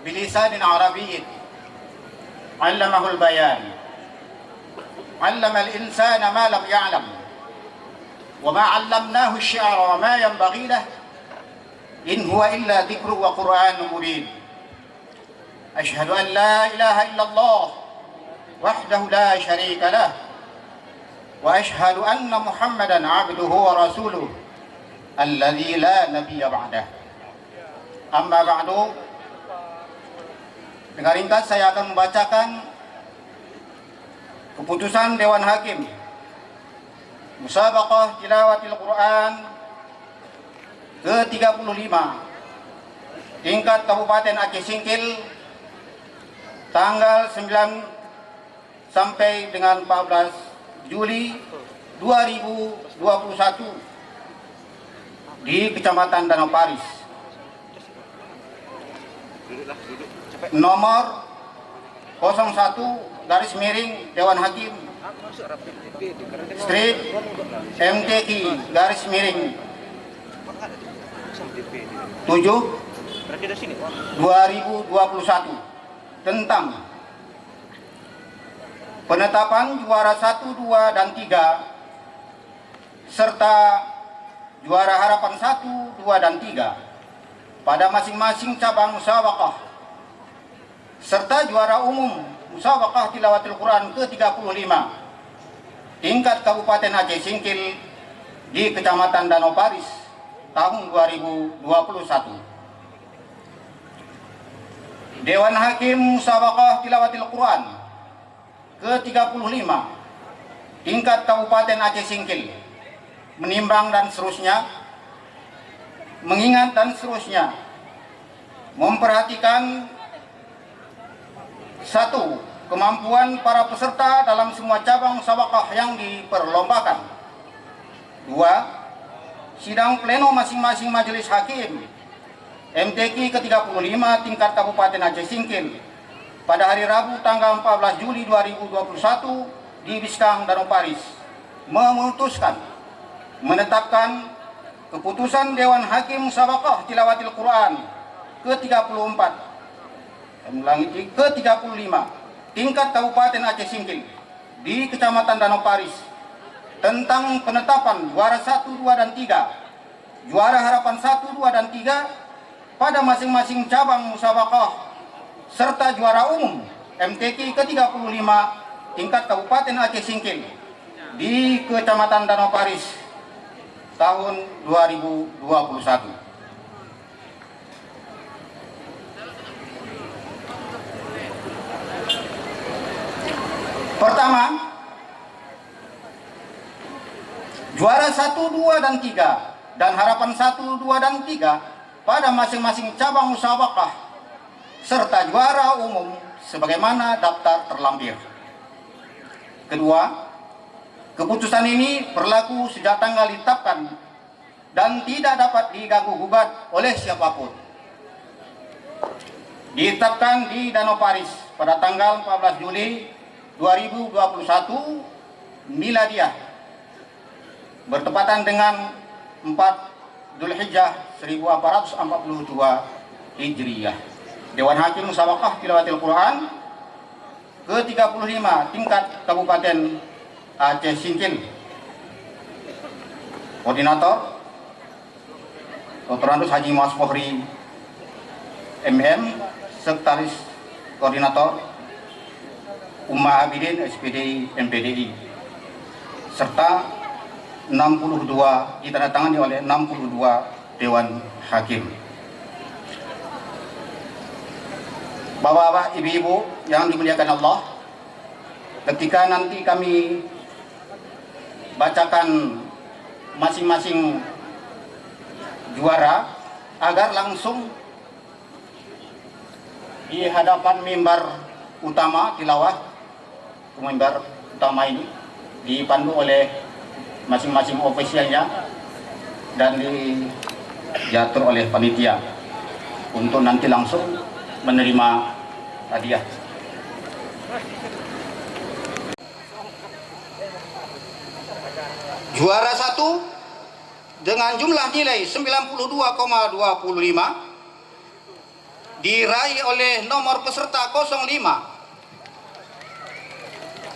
بلسان عربي علمه البيان علم الإنسان ما لم يعلم وما علمناه الشعر وما ينبغي له إن هو إلا ذكر وقرآن مبين أشهد أن لا إله إلا الله وحده لا شريك له وأشهد أن محمدا عبده ورسوله الذي لا نبي بعده. Amma ba'du. Dengan ringkas saya akan membacakan keputusan Dewan Hakim Musabaqah Tilawatil Quran ke-35 tingkat Kabupaten Aceh Singkil tanggal 9 sampai dengan 14 Juli 2021 di Kecamatan Danau Paris. Nomor 01 garis miring Dewan Hakim Strip MTQ garis miring 7 2021 tentang penetapan juara 1, 2, dan 3 serta juara harapan 1, 2, dan 3 pada masing-masing cabang musabaqah serta juara umum Musabaqah Tilawatil Quran ke-35 tingkat Kabupaten Aceh Singkil di Kecamatan Danau Paris tahun 2021. Dewan Hakim Musabaqah Tilawatil Quran ke-35 tingkat Kabupaten Aceh Singkil menimbang dan seterusnya, mengingat dan seterusnya, memperhatikan 1. Kemampuan para peserta dalam semua cabang musabaqah yang diperlombakan. 2. Sidang pleno masing-masing majelis hakim MTQ ke-35 tingkat Kabupaten Aceh Singkil pada hari Rabu tanggal 14 Juli 2021 di Biskang Danau Paris memutuskan menetapkan keputusan Dewan Hakim Musabaqah Tilawatil Quran ke-34 ke-35 tingkat Kabupaten Aceh Singkil di Kecamatan Danau Paris tentang penetapan juara 1, 2, dan 3, juara harapan 1, 2, dan 3 pada masing-masing cabang musabaqah serta juara umum MTQ ke-35 tingkat Kabupaten Aceh Singkil di Kecamatan Danau Paris tahun 2021. Pertama, juara 1, 2, dan 3 dan harapan 1, 2, dan 3 pada masing-masing cabang musabaqah serta juara umum sebagaimana daftar terlampir. Kedua, keputusan ini berlaku sejak tanggal ditetapkan dan tidak dapat diganggu-gugat oleh siapapun. Ditetapkan di Danau Paris pada tanggal 14 Juli 2021 miladiah bertepatan dengan 4 Dzulhijjah 1442 Hijriyah. Dewan Hakim Musabaqah Tilawatil Quran ke-35 tingkat Kabupaten Aceh Singkil. Koordinator Dr. Andus Haji Mas Pohri MM, Sekretaris Koordinator Ummah Abidin SPD MPDI, serta 62 ditandatangani oleh 62 Dewan Hakim. Bapak-bapak, ibu-ibu yang dimuliakan Allah, ketika nanti kami bacakan masing-masing juara agar langsung di hadapan mimbar utama tilawah, mimbar utama ini dipandu oleh masing-masing ofisialnya dan diatur oleh panitia untuk nanti langsung menerima hadiah. Juara 1 dengan jumlah nilai 92,25 diraih oleh nomor peserta 05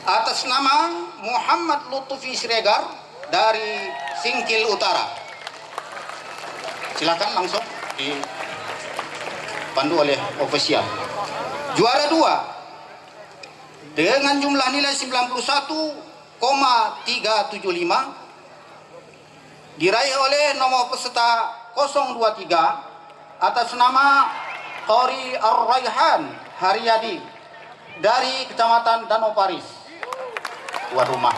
atas nama Muhammad Lutfi Siregar dari Singkil Utara. Silakan langsung dipandu oleh ofisial. Juara 2 dengan jumlah nilai 91,375 diraih oleh nomor peserta 023 atas nama Qori Ar-Raihan Haryadi dari Kecamatan Danau Paris, tuan rumah.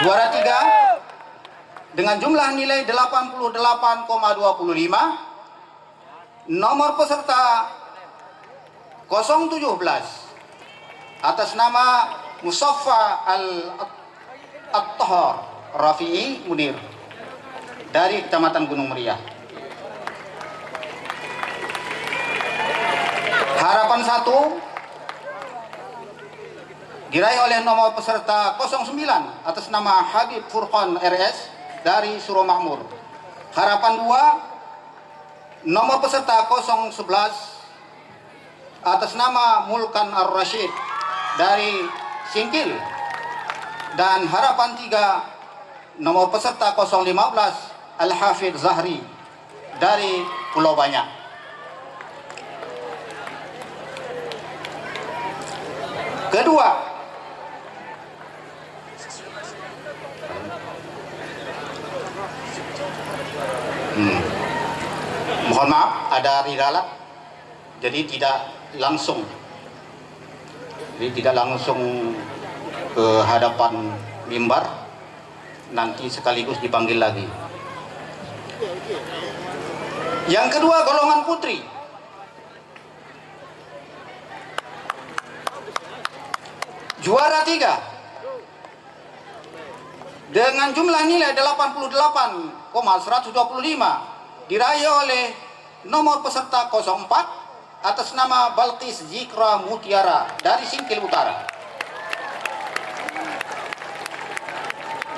Juara 3 dengan jumlah nilai 88,25 nomor peserta 017 atas nama Musaffa Al-Tahar Rafi'i Munir dari Kecamatan Gunung Meriah. Harapan 1 diraih oleh nomor peserta 09 atas nama Habib Furqan RS dari Suromakmur. Harapan 2 nomor peserta 011 atas nama Mulkan Ar-Rashid dari Singkil. Dan harapan 3 nomor peserta 015 Al-Hafidh Zahri dari Pulau Banyak. Kedua, mohon maaf ada ridalat, jadi tidak langsung ke hadapan mimbar, nanti sekaligus dipanggil lagi. Yang kedua, golongan putri. Juara 3 dengan jumlah nilai 88,125 diraih oleh nomor peserta 04 atas nama Balqis Zikra Mutiara dari Singkil Utara.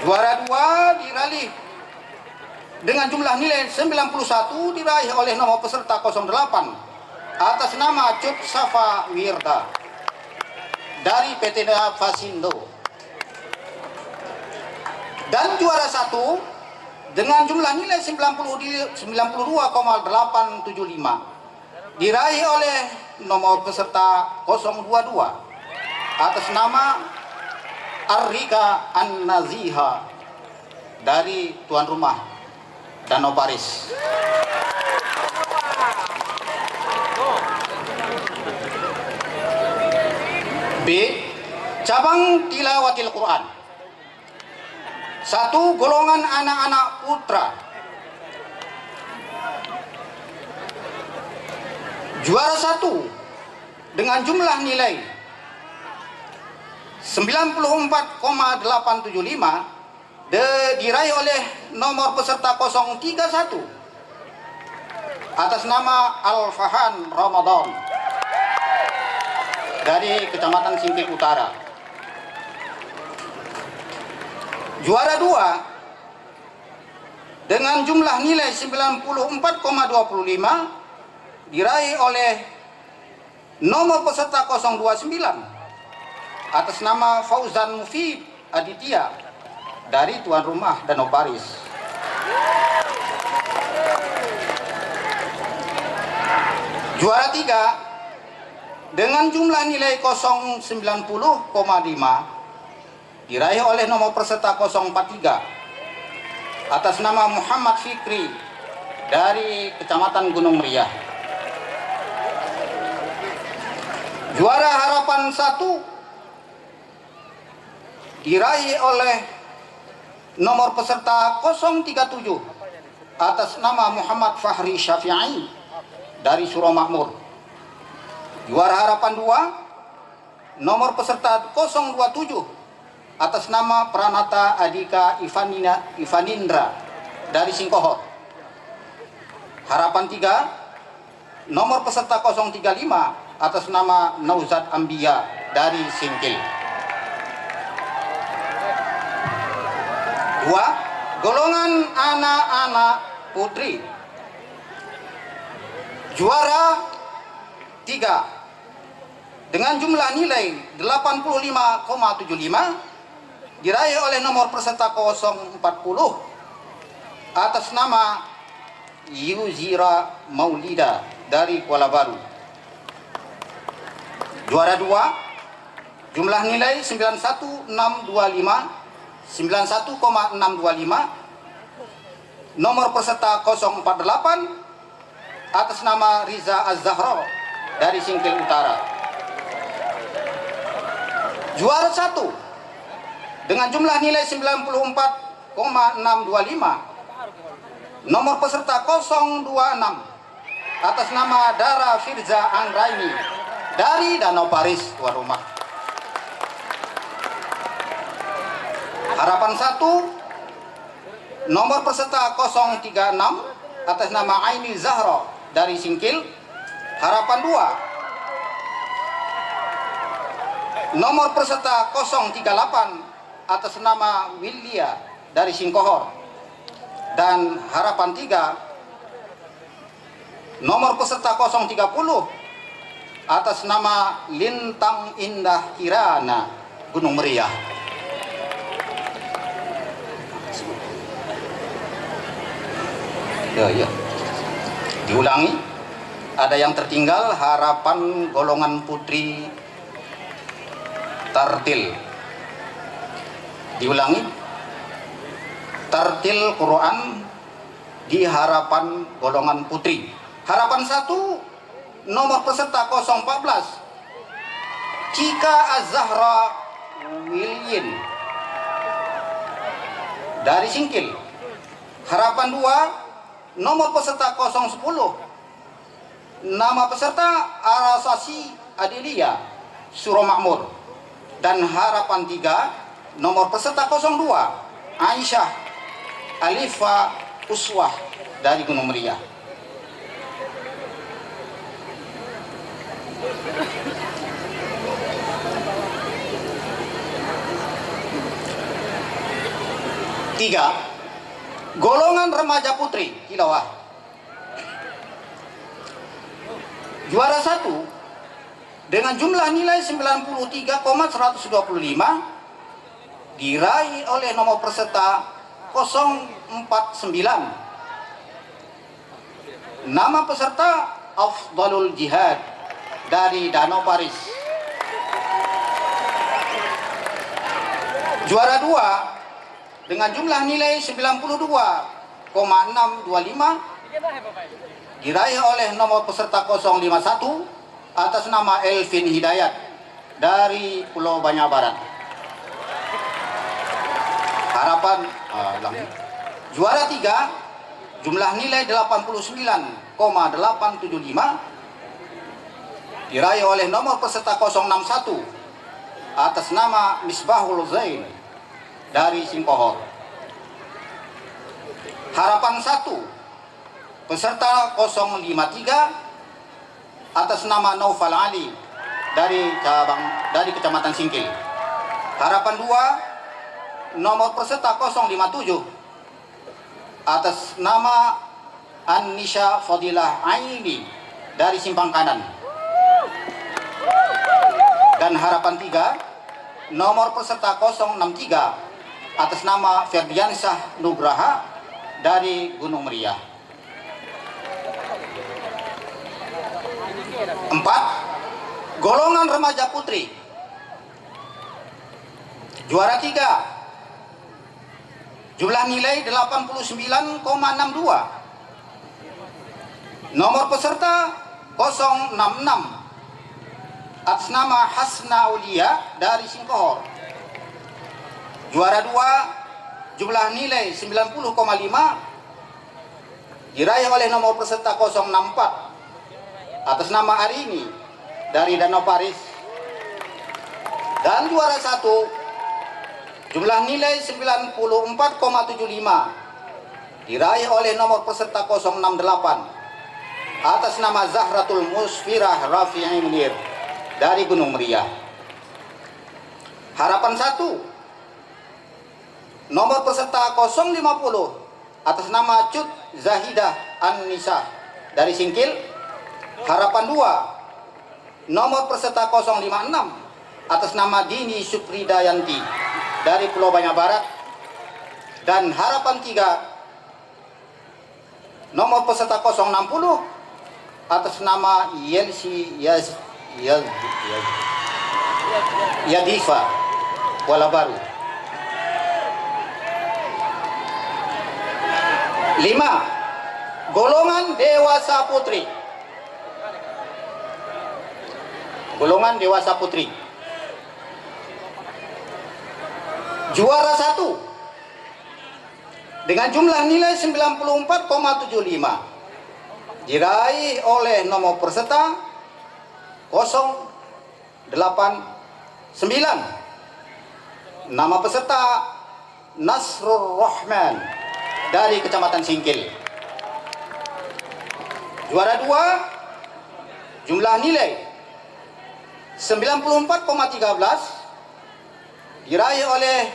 Juara 2 diraih dengan jumlah nilai 91 diraih oleh nomor peserta 08 atas nama Cut Safa Wirda dari PT Fasindo. Dan juara 1 dengan jumlah nilai 92,875 diraih oleh nomor peserta 022 atas nama Arrika An-Naziha dari tuan rumah Danau Paris. B. Cabang Tilawatil Quran. 1. Golongan anak-anak putra. Juara 1 dengan jumlah nilai 94,875 diraih oleh nomor peserta 031 atas nama Al-Fahan Ramadan dari Kecamatan Singkil Utara. Juara 2 dengan jumlah nilai 94,25 diraih oleh nomor peserta 029 atas nama Fauzan Mufid Aditya dari tuan rumah Danau Paris. Juara 3 dengan jumlah nilai 090,5 diraih oleh nomor peserta 043 atas nama Muhammad Fikri dari Kecamatan Gunung Meriah. Juara harapan 1 diraih oleh nomor peserta 037 atas nama Muhammad Fahri Syafi'i dari Suromakmur. Juara harapan 2 nomor peserta 027 atas nama Pranata Adika Ivanindra dari Singkohor. Harapan 3 nomor peserta 035 atas nama Nauzat Ambia dari Singkil. 2. Golongan anak-anak putri. Juara 3 dengan jumlah nilai 85,75 diraih oleh nomor peserta 040 atas nama Yuzira Maulida dari Kuala Baru. Juara 2 jumlah nilai 91,625 nomor peserta 048 atas nama Riza Az-Zahra dari Singkil Utara. Juara 1 dengan jumlah nilai 94,625 nomor peserta 026 atas nama Dara Firza Anggraini dari Danau Paris, tuan rumah. Harapan 1 nomor peserta 036 atas nama Aini Zahra dari Singkil. Harapan 2 nomor peserta 038 atas nama Willia dari Singkohor. Dan harapan 3 nomor peserta 030 atas nama Lintang Indah Kirana Gunung Meriah. Ya. Diulangi, ada yang tertinggal harapan golongan putri Tartil. Diulangi, Tartil Quran di harapan golongan putri. Harapan 1 nomor peserta 014 Cika Az-Zahra Wilyin dari Singkil. Harapan 2 nomor peserta 010 nama peserta Arasasi Adelia Suromakmur. Dan harapan 3 nomor peserta 02 Aisyah Alifa Uswah dari Gunung Meriah. Tiga, golongan remaja putri Kilauah. Juara 1 dengan jumlah nilai 93,125 diraih oleh nomor peserta 049. Nama peserta Afdalul Jihad dari Danau Paris. Juara 2 dengan jumlah nilai 92,625 diraih oleh nomor peserta 051 atas nama Elvin Hidayat dari Pulau Banyak Barat. Harapan juara 3 jumlah nilai 89,875 diraih oleh nomor peserta 061 atas nama Misbahul Zain dari Singkohor. Harapan 1 peserta 053 atas nama Naufal Ali dari Kecamatan Singkil. Harapan 2 nomor peserta 057 atas nama Anisha Fadilah Aini dari Simpang Kanan. Dan harapan 3 nomor peserta 063 atas nama Ferdiansyah Nugraha dari Gunung Meriah. 4 golongan remaja putri. Juara 3 jumlah nilai 89,62 nomor peserta 066 atas nama Hasna Aulia dari Singkohor. Juara 2 jumlah nilai 90,5 diraih oleh nomor peserta 064 atas nama Arini dari Danau Paris. Dan juara 1 jumlah nilai 94,75 diraih oleh nomor peserta 068 atas nama Zahratul Musfirah Rafi'i Munir dari Gunung Meriah. Harapan 1 nomor peserta 050 atas nama Cut Zahidah An-Nisa dari Singkil. Harapan 2, nomor peserta 056 atas nama Dini Supridayanti dari Pulau Banyak Barat. Dan harapan 3, nomor peserta 060 atas nama Yelsi Yadifa Kuala Baru. 5, golongan dewasa putri. Golongan dewasa putri. Juara 1 dengan jumlah nilai 94,75 diraih oleh nomor peserta 089. Nama peserta Nasrul Rahman dari Kecamatan Singkil. Juara 2 jumlah nilai 94,13 diraih oleh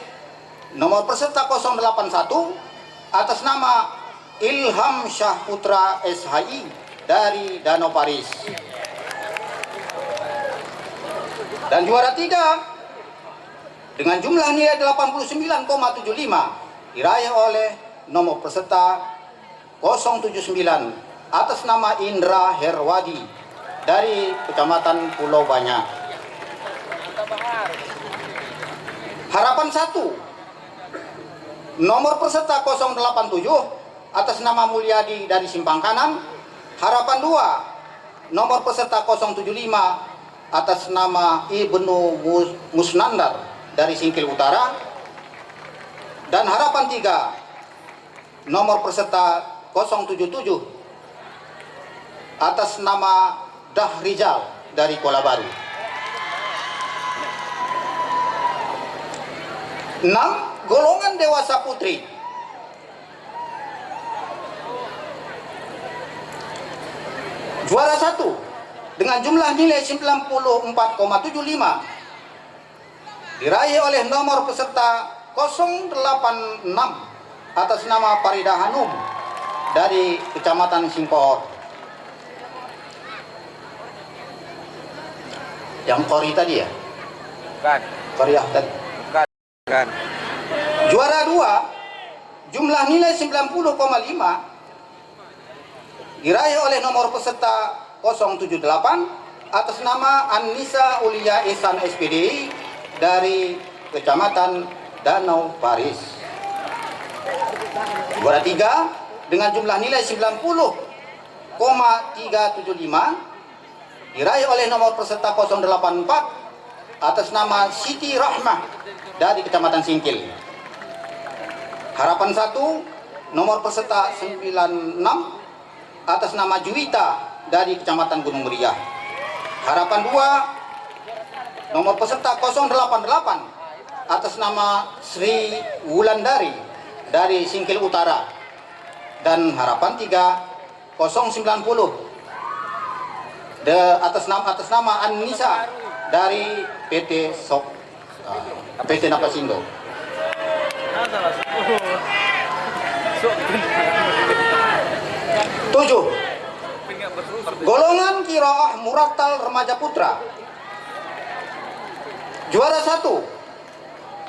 nomor peserta 081 atas nama Ilham Syah Putra SHI dari Danau Paris. Dan juara 3 dengan jumlah nilai 89,75 diraih oleh nomor peserta 079 atas nama Indra Herwadi dari Kecamatan Pulau Banyak. Harapan 1, nomor peserta 087 atas nama Mulyadi dari Simpang Kanan. Harapan 2, nomor peserta 075 atas nama Ibnu Musnandar dari Singkil Utara. Dan harapan 3, nomor peserta 077 atas nama Dahrizal dari Kuala Baru. 6, golongan dewasa putri. Juara 1 dengan jumlah nilai 94,75 diraih oleh nomor peserta 086 atas nama Farida Hanum dari Kecamatan Singkor. Yang Kori tadi ya? Bukan. Koriah tadi. Bukan. Juara 2 jumlah nilai 90,5 diraih oleh nomor peserta 078 atas nama Annisa Ulia Ihsan SPDI dari Kecamatan Danau Paris. Juara 3 dengan jumlah nilai 90,375 diraih oleh nomor peserta 084 atas nama Siti Rahmah dari Kecamatan Singkil. Harapan 1, nomor peserta 96 atas nama Juwita dari Kecamatan Gunung Meriah. Harapan 2, nomor peserta 088 atas nama Sri Wulandari dari Singkil Utara. Dan harapan 3, 090 atas nama Annisa dari PT Napasindo. 7, golongan Qiraah Murattal Remaja Putra. Juara 1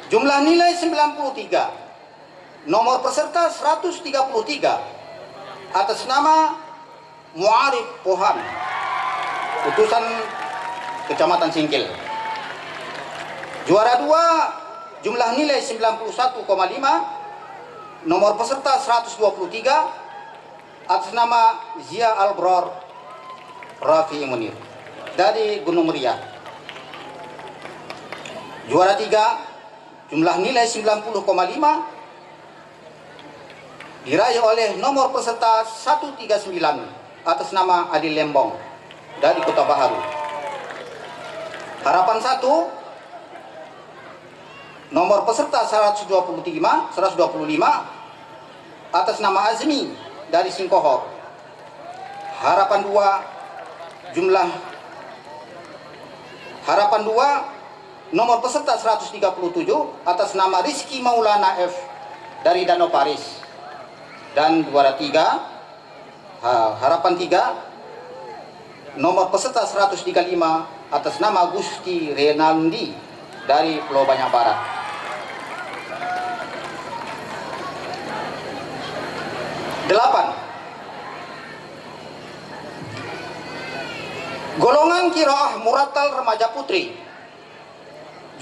jumlah nilai 93, nomor peserta 133 atas nama Muarif Pohan, utusan Kecamatan Singkil. Juara 2 jumlah nilai 91,5, nomor peserta 123 atas nama Zia Albror Rafi Munir dari Gunung Meriah. Juara 3 jumlah nilai 90,5 diraih oleh nomor peserta 139 atas nama Adi Lembong dari Kota Baharu. Harapan 1, nomor peserta 125 atas nama Azmi dari Singkohor. Harapan 2 nomor peserta 137 atas nama Rizky Maulana F dari Danau Paris. Dan juara 3, harapan 3, Nomor peserta 135 atas nama Gusti Renaldi dari Pulau Banyak Barat. Delapan, golongan Qiraah Murattal Remaja Putri.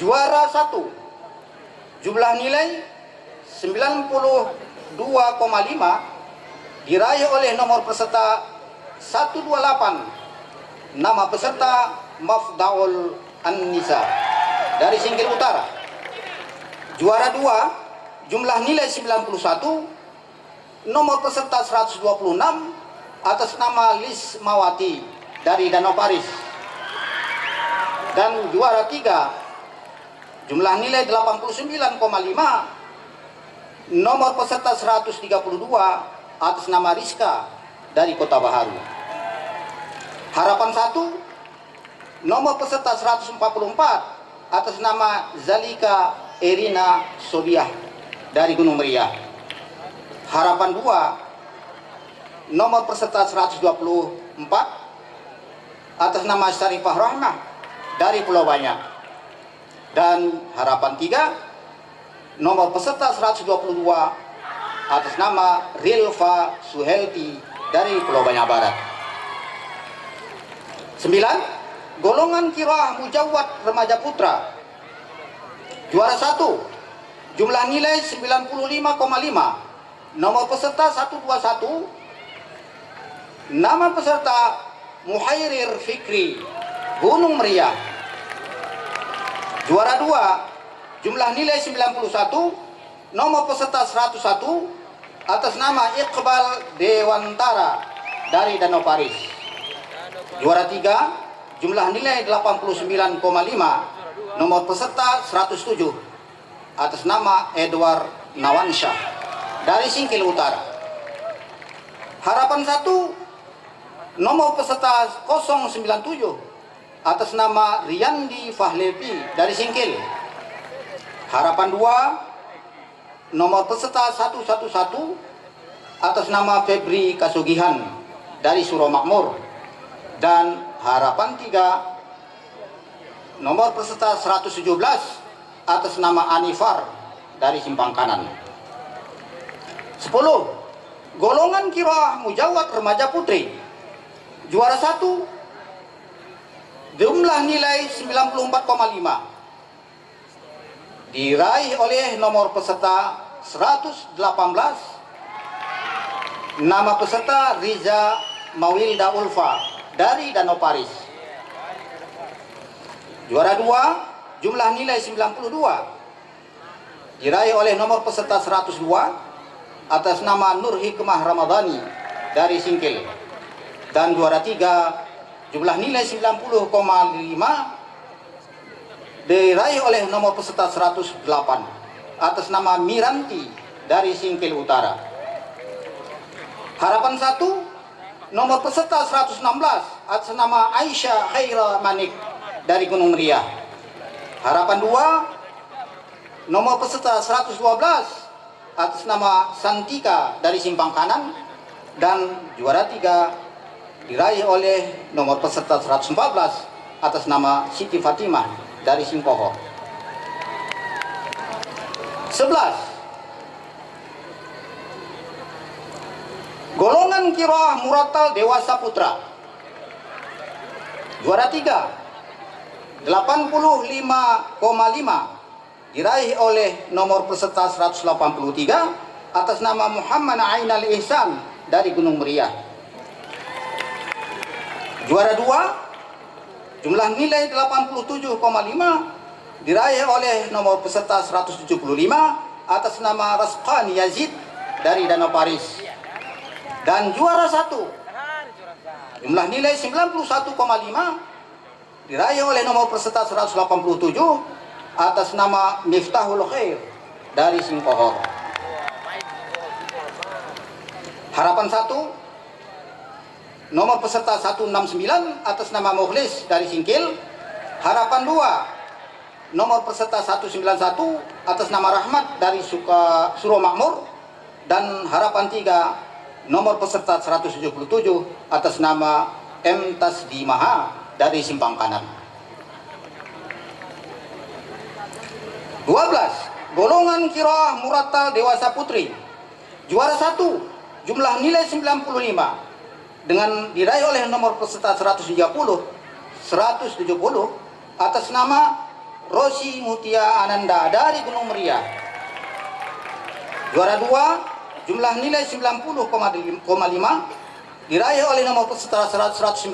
Juara 1, jumlah nilai 92,5 diraih oleh nomor peserta 128, nama peserta Mafdaul An-Nisa dari Singgil Utara. Juara 2, jumlah nilai 91, nomor peserta 126 atas nama Lis Mawati dari Danau Paris. Dan juara 3, jumlah nilai 89,5, nomor peserta 132 atas nama Rizka dari Kota Baharu. Harapan 1, nomor peserta 144 atas nama Zalika Erina Sobiah dari Gunung Meriah. Harapan 2, nomor peserta 124 atas nama Syarifah Rahmah dari Pulau Banyak. Dan harapan 3, nomor peserta 122 atas nama Rilfa Suhelti dari Pulau Banyak Barat. 9, golongan Qiraah Mujawwad Remaja Putra. Juara 1, jumlah nilai 95,5, nomor peserta 121, nama peserta Muhairir Fikri, Gunung Meriah. Juara 2, jumlah nilai 91, nomor peserta 101 atas nama Iqbal Dewantara dari Danau Paris. Juara 3, jumlah nilai 89,5, nomor peserta 107 atas nama Edward Nawansyah dari Singkil Utara. Harapan 1, nomor peserta 097 atas nama Riyandi Fahlevi dari Singkil. Harapan 2, nomor peserta 111 atas nama Febri Kasugihan dari Suromakmur. Dan harapan 3, nomor peserta 117 atas nama Anifar dari Simpang Kanan. 10, golongan Qiraah Mujawwad Remaja Putri. Juara 1, jumlah nilai 94,5 diraih oleh nomor peserta 118, nama peserta Riza Mawilda Ulfa dari Danau Paris. Juara 2, jumlah nilai 92 diraih oleh nomor peserta 102 atas nama Nur Hikmah Ramadhani dari Singkil. Dan juara 3, jumlah nilai 90,5 diraih oleh nomor peserta 108 atas nama Miranti dari Singkil Utara. Harapan 1, nomor peserta 116 atas nama Aisyah Khaira Manik dari Gunung Meriah. Harapan 2, nomor peserta 112 atas nama Santika dari Simpang Kanan. Dan juara 3 diraih oleh nomor peserta 114 atas nama Siti Fatimah dari Simpoho. 11, golongan Qiraah Murattal Dewasa Putra. Juara 3, 85,5 diraih oleh nomor peserta 183 atas nama Muhammad Ainal Ihsan dari Gunung Meriah. Juara 2, jumlah nilai 87,5 diraih oleh nomor peserta 175 atas nama Rasqani Yazid dari Danau Paris. Dan juara 1, jumlah nilai 91,5 diraih oleh nomor peserta 187 atas nama Miftahul Khair dari Singkohor. Harapan 1, nomor peserta 169 atas nama Mukhlis dari Singkil. Harapan 2, nomor peserta 191 atas nama Rahmat dari Suromakmur. Dan harapan 3, nomor peserta 177 atas nama M. Tasdimaha dari simpang kanan. 12. Golongan Qiraah Murattal Dewasa Putri. Juara 1, jumlah nilai 95 dengan diraih oleh nomor peserta 170 atas nama Rosi Mutia Ananda dari Gunung Meriah. Juara 2, jumlah nilai 90,5 diraih oleh nomor peserta 190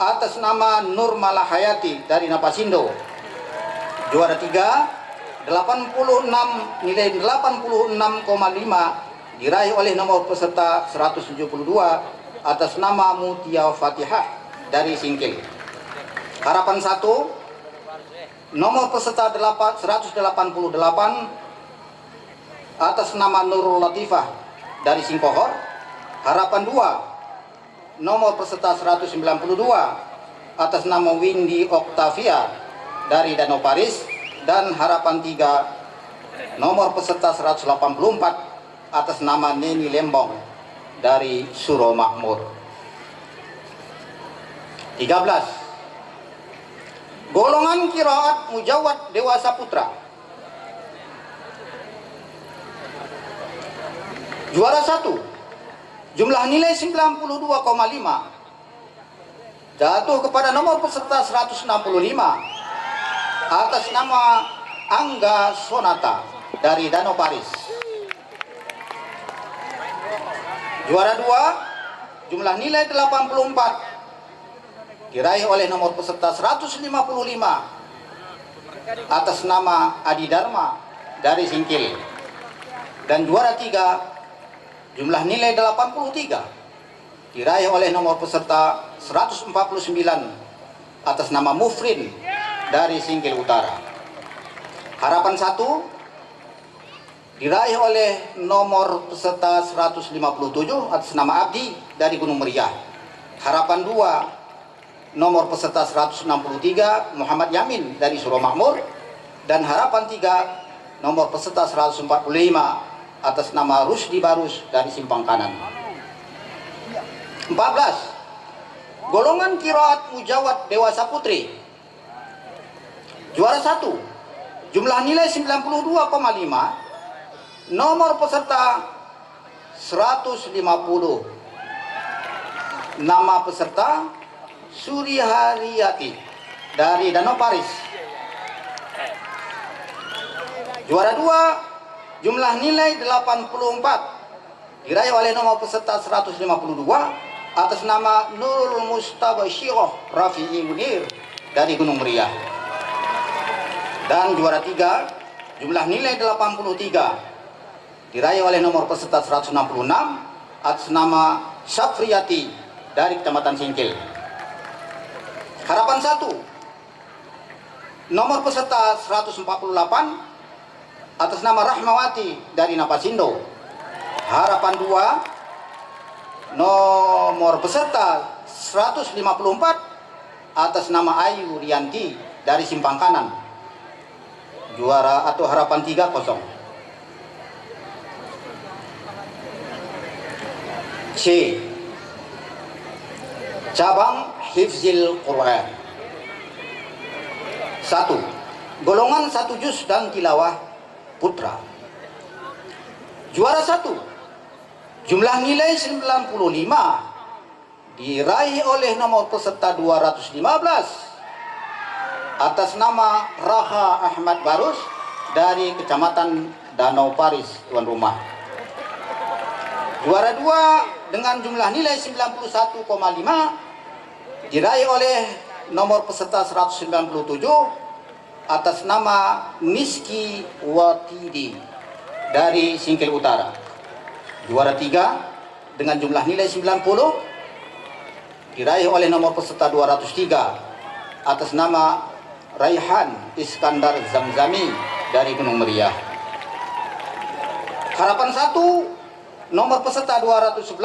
atas nama Nur Malahayati dari Napasindo. Juara 3, 86 nilai 86,5 diraih oleh nomor peserta 172 atas nama Mutia Fatihah dari Singkil. Harapan 1, nomor peserta 188 atas nama Nurul Latifah dari Singkohor. Harapan 2, nomor peserta 192 atas nama Windy Octavia dari Danau Paris. Dan harapan 3, nomor peserta 184 atas nama Neni Lembong dari Suro Makmur. 13. Golongan Qiraat Mujawad Dewasa Putra. Juara 1, jumlah nilai 92,5 jatuh kepada nomor peserta 165 atas nama Angga Sonata dari Danau Paris. Juara 2, jumlah nilai 84 diraih oleh nomor peserta 155 atas nama Adi Dharma dari Singkil. Dan juara 3, jumlah nilai 83 diraih oleh nomor peserta 149 atas nama Mufrin dari Singkil Utara. Harapan 1 diraih oleh nomor peserta 157 atas nama Abdi dari Gunung Meriah. Harapan 2, nomor peserta 163 Muhammad Yamin dari Suro Makmur. Dan harapan 3, nomor peserta 145 atas nama Rusdi Barus dari Simpang Kanan. 14. Golongan Qiraat Mujawad Dewasa Putri. Juara 1, jumlah nilai 92,5, nomor peserta 150. Nama peserta Suri Hariyati dari Danau Paris. Juara 2, jumlah nilai 84 diraih oleh nomor peserta 152 atas nama Nurul Mustabashirah Rafi'i Munir dari Gunung Meriah. Dan juara 3, jumlah nilai 83 diraih oleh nomor peserta 166 atas nama Syafriyati dari Kecamatan Singkil. Harapan 1, nomor peserta 148 atas nama Rahmawati dari Napasindo. Harapan 2, nomor peserta 154 atas nama Ayu Rianti dari Simpang Kanan. Juara atau harapan 3 kosong. C. Cabang Hifzil Quran. 1. Golongan 1 juz dan tilawah putra. Juara 1, jumlah nilai 95 diraih oleh nomor peserta 215 atas nama Raha Ahmad Barus dari Kecamatan Danau Paris, tuan rumah. Juara 2 dengan jumlah nilai 91,5 diraih oleh nomor peserta 197 atas nama Miski Watidi dari Singkil Utara. Juara 3 dengan jumlah nilai 90 diraih oleh nomor peserta 203 atas nama Raihan Iskandar Zamzami dari Gunung Meriah. Harapan 1, nomor peserta 211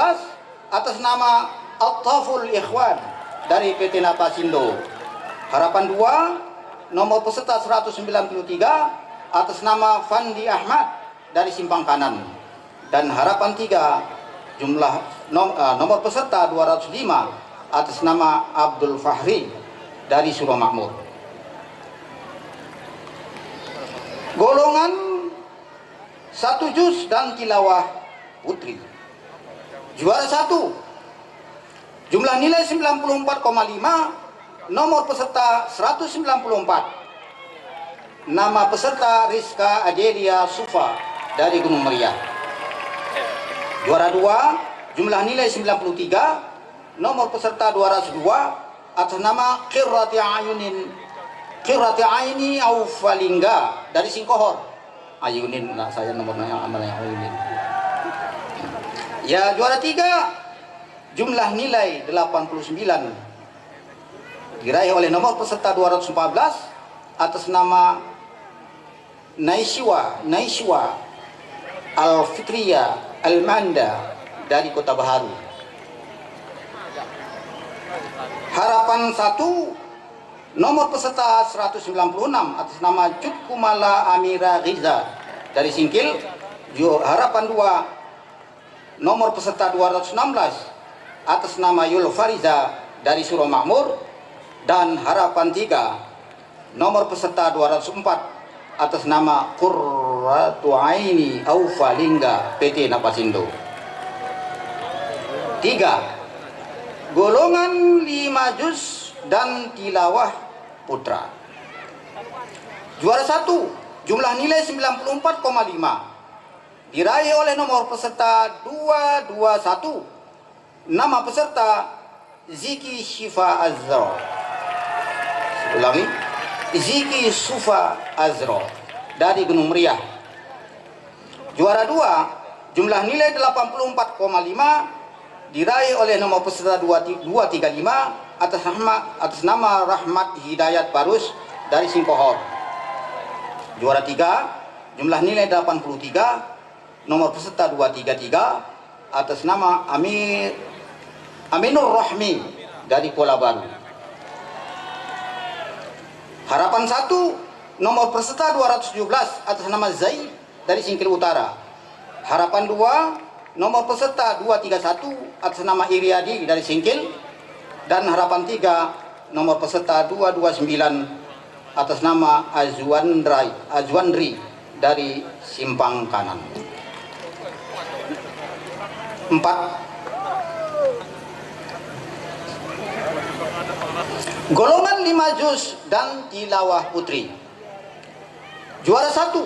atas nama At-Taful Ikhwan dari PT Napasindo. Harapan 2, nomor peserta 193 atas nama Fandi Ahmad dari Simpang Kanan. Dan harapan 3, nomor peserta 205 atas nama Abdul Fahri dari Suromakmur. Golongan 1 juz dan tilawah putri. Juara 1, jumlah nilai 94,5, nomor peserta 194. Nama peserta Rizka Adelia Sufa dari Gunung Meriah. Juara 2, jumlah nilai 93, nomor peserta 202, atas nama Qirrati Aini Aufalingga dari Singkohor. Ayunin, nah saya nomornya amalnya Ayunin. Ya, juara 3, jumlah nilai 89, diraih oleh nomor peserta 214 atas nama Naiswa Al-Fitria Al-Manda dari Kota Baharu. Harapan 1, nomor peserta 196 atas nama Cutkumala Amira Riza dari Singkil. Harapan 2, nomor peserta 216 atas nama Yul Fariza dari Suromakmur. Dan harapan 3, nomor peserta 204 atas nama Qurratu Aini Aufalingga PT Napasindo. 3, golongan 5 juz dan tilawah putra. Juara 1, jumlah nilai 94,5, diraih oleh nomor peserta 221. Nama peserta Ziki Shifa Azra. Ulangi, Ziki Sufa Azra dari Gunung Meriah. Juara 2, jumlah nilai 84,5, diraih oleh nomor peserta 235 atas nama Rahmat Hidayat Barus dari Singkohor. Juara 3, jumlah nilai 83, nomor peserta 233 atas nama Aminur Rahmi dari Kuala Baru. Harapan 1, nomor peserta 217 atas nama Zaid dari Singkil Utara. Harapan 2, nomor peserta 231 atas nama Iriadi dari Singkil. Dan harapan 3, nomor peserta 229 atas nama Azwandri dari Simpang Kanan. 4, golongan 5 juz dan tilawah putri. Juara 1,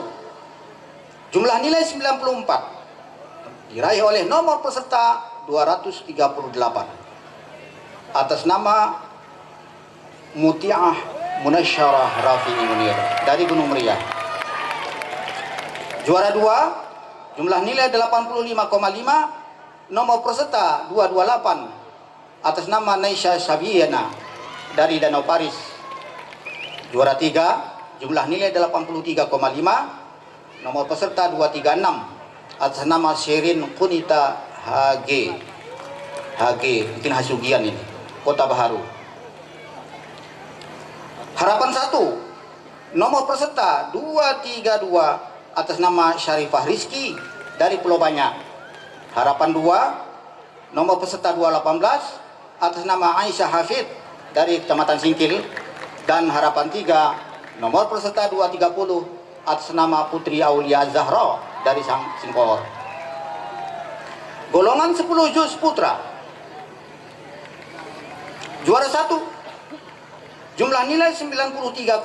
jumlah nilai 94, diraih oleh nomor peserta 238 atas nama Muti'ah Munasyarah Rafi Munir dari Gunung Meriah. Juara 2, jumlah nilai 85,5, nomor peserta 228 atas nama Naisha Sabiana dari Danau Paris. Juara 3, jumlah nilai 83,5, nomor peserta 236 atas nama Sherin Kunita HG, mungkin Hasugian ini, Kota Baharu. Harapan 1, nomor peserta 232 atas nama Syarifah Rizki dari Pulau Banyak. Harapan 2, nomor peserta 218 atas nama Aisyah Hafid dari Kecamatan Singkil. Dan harapan 3, nomor peserta 230 atas nama Putri Aulia Zahra dari Singkor. Golongan 10 juz putra. Juara 1, jumlah nilai 93,5,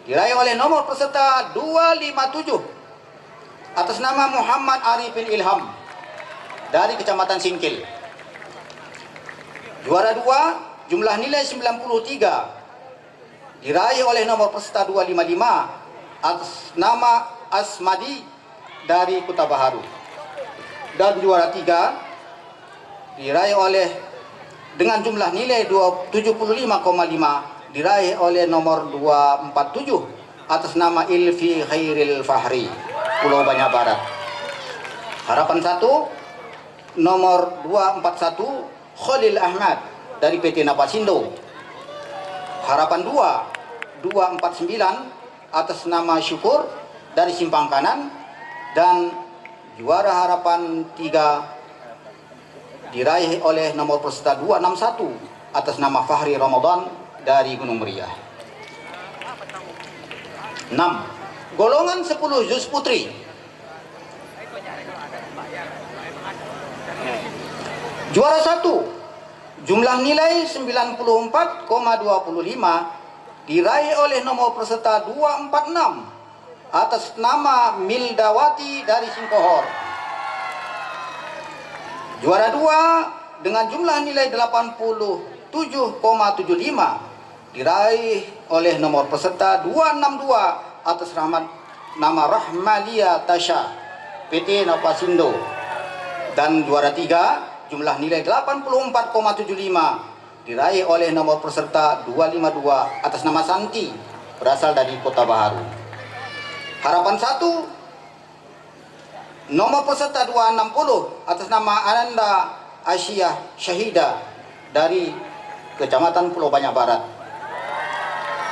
diraih oleh nomor peserta 257 atas nama Muhammad Arifin Ilham dari Kecamatan Singkil. Juara 2, jumlah nilai 93, diraih oleh nomor peserta 255 atas nama Asmadi dari Kota Baharu. Dan juara 3, diraih oleh dengan jumlah nilai 75,5, diraih oleh nomor 247 atas nama Ilfi Khairil Fahri, Pulau Banyak Barat. Harapan 1, nomor 241 Khalil Ahmad dari PT Napasindo. Harapan 2, 249 atas nama Syukur dari Simpang Kanan. Dan juara harapan 3, diraih oleh nomor peserta 261 atas nama Fahri Ramadan dari Gunung Meriah. 6. Golongan 10 juz putri. Juara 1, jumlah nilai 94,25 diraih oleh nomor peserta 246 atas nama Mildawati dari Singkohor. Juara 2 dengan jumlah nilai 87,75 diraih oleh nomor peserta 262 atas nama Rahmalia Tasha PT Napasindo. Dan juara 3 jumlah nilai 84,75 diraih oleh nomor peserta 252 atas nama Santi berasal dari Kota Baharu. Harapan 1 nomor peserta 260 atas nama Ananda Asyah Syahida dari Kecamatan Pulau Banyak Barat.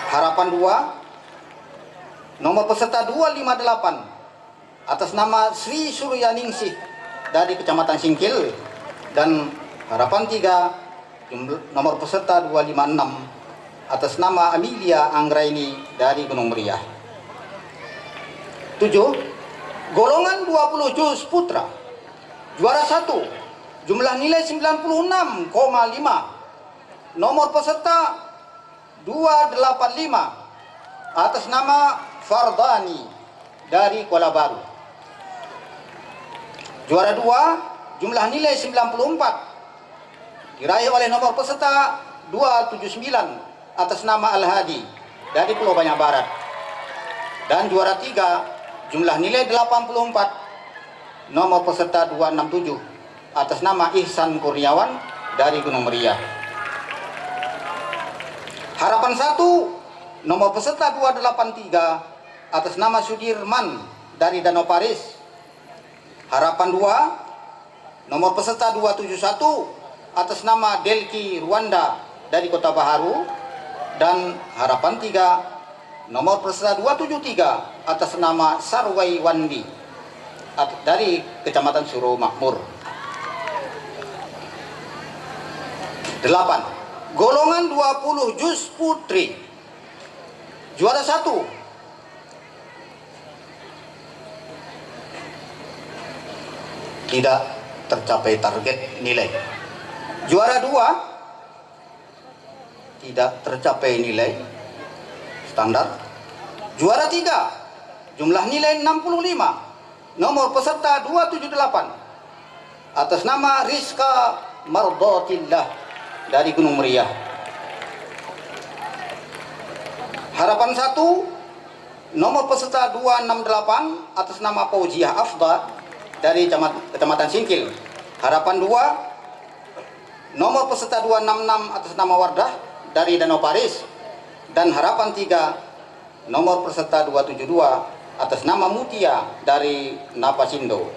Harapan 2 nomor peserta 258 atas nama Sri Suryaningsih dari Kecamatan Singkil. Dan harapan 3 nomor peserta 256 atas nama Amelia Anggraini dari Gunung Meriah. 7. Golongan 20 juz putra. Juara 1, jumlah nilai 96,5. Nomor peserta 285 atas nama Fardani dari Kuala Baru. Juara 2, jumlah nilai 94 diraih oleh nomor peserta 279 atas nama Al-Hadi dari Pulau Banyak Barat. Dan juara 3, jumlah nilai 84, nomor peserta 267 atas nama Ihsan Kurniawan dari Gunung Meriah. Harapan 1, nomor peserta 283 atas nama Sudirman dari Danau Paris. Harapan 2, nomor peserta 271 atas nama Delki Rwanda dari Kota Baharu. Dan harapan 3, nomor peserta 273 atas nama Sarwai Wandi dari Kecamatan Suro Makmur. 8. Golongan 20 juz putri. Juara 1, tidak tercapai target nilai. Juara 2, tidak tercapai nilai standar. Juara 3, jumlah nilai 65, nomor peserta 278 atas nama Rizka Mardotillah dari Gunung Meriah. Harapan 1, nomor peserta 268 atas nama Fauziah Afda dari Kecamatan Singkil. Harapan 2, nomor peserta 266 atas nama Wardah dari Danau Paris. Dan harapan 3, nomor peserta 272 atas nama Mutia dari Napasindo.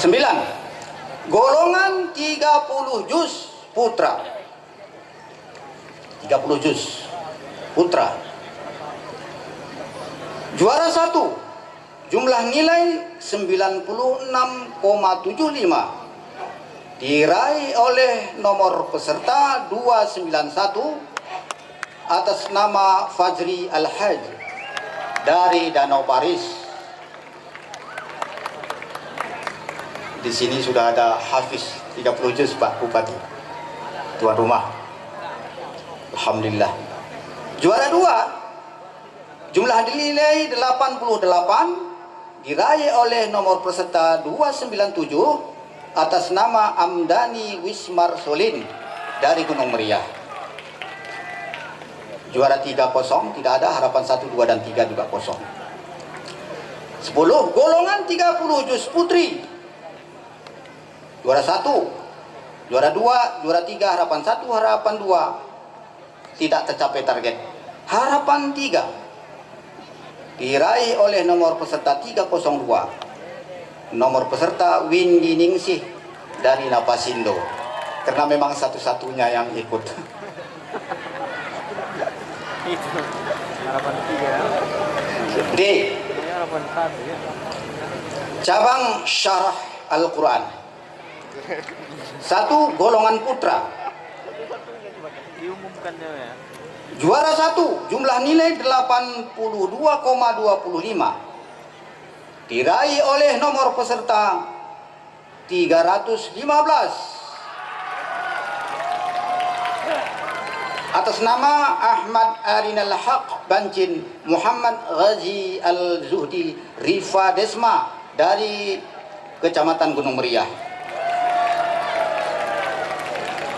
9. Golongan 30 juz putra. 30 juz putra. Juara 1, jumlah nilai 96,75 diraih oleh nomor peserta 291 atas nama Fajri Al-Haj dari Danau Paris. Di sini sudah ada Hafiz 30 juz Pak Bupati, tuan rumah. Alhamdulillah. Juara 2, jumlah nilai 88 diraih oleh nomor peserta 297 atas nama Amdani Wismar Solin dari Gunung Meriah. Juara 3 kosong, tidak ada. Harapan 1, 2, dan 3 juga kosong. 10. Golongan 30 juz putri. Juara 1, juara 2, juara 3, harapan 1, harapan 2 tidak tercapai target. Harapan 3 diraih oleh nomor peserta 302, nomor peserta Windy Ningsih dari Napasindo, karena memang satu-satunya yang ikut. D. Cabang syarah Al-Quran. 1 golongan putra. Juara 1 jumlah nilai 82,25 diraih oleh nomor peserta 315 atas nama Ahmad Arinal Haq Bancin Muhammad Ghazi Al-Zuhdi Rifa Desma dari Kecamatan Gunung Meriah.